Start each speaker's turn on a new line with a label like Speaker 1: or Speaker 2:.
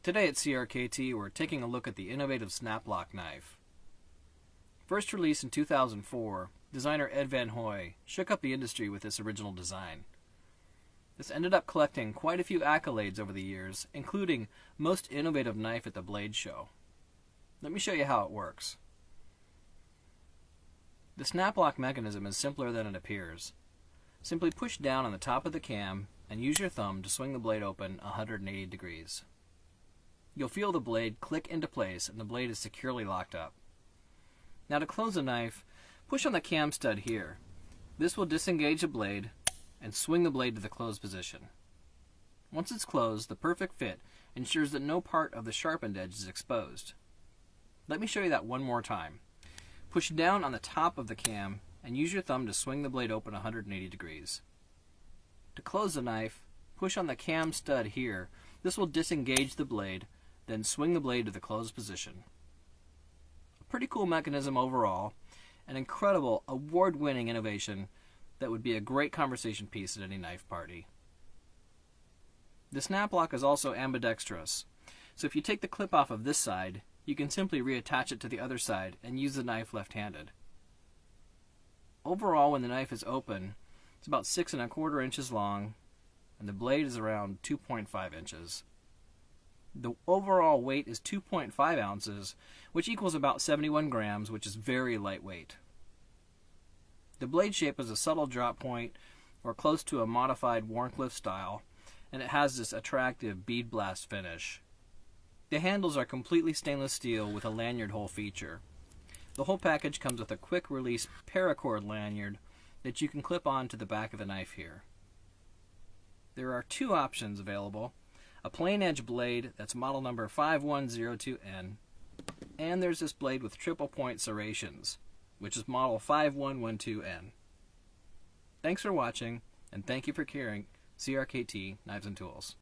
Speaker 1: Today at CRKT, we're taking a look at the innovative snap lock knife. First released in 2004, designer Ed Van Hooy shook up the industry with this original design. This ended up collecting quite a few accolades over the years, including Most Innovative Knife at the Blade Show. Let me show you how it works. The snap lock mechanism is simpler than it appears. Simply push down on the top of the cam and use your thumb to swing the blade open 180 degrees. You'll feel the blade click into place and the blade is securely locked up. Now to close the knife, push on the cam stud here. This will disengage the blade and swing the blade to the closed position. Once it's closed, the perfect fit ensures that no part of the sharpened edge is exposed. Let me show you that one more time. Push down on the top of the cam and use your thumb to swing the blade open 180 degrees. To close the knife, push on the cam stud here. This will disengage the blade, then swing the blade to the closed position. A pretty cool mechanism overall, an incredible award-winning innovation that would be a great conversation piece at any knife party. The snap lock is also ambidextrous, so if you take the clip off of this side, you can simply reattach it to the other side and use the knife left-handed. Overall, when the knife is open, it's about 6 1/4 inches long, and the blade is around 2.5 inches. The overall weight is 2.5 ounces, which equals about 71 grams, which is very lightweight. The blade shape is a subtle drop point, or close to a modified Warncliffe style, and it has this attractive bead blast finish. The handles are completely stainless steel with a lanyard hole feature. The whole package comes with a quick release paracord lanyard that you can clip on to the back of the knife here. There are two options available: a plain edge blade that's model number 5102N, and there's this blade with triple point serrations, which is model 5112N. Thanks for watching, and thank you for carrying CRKT Knives and Tools.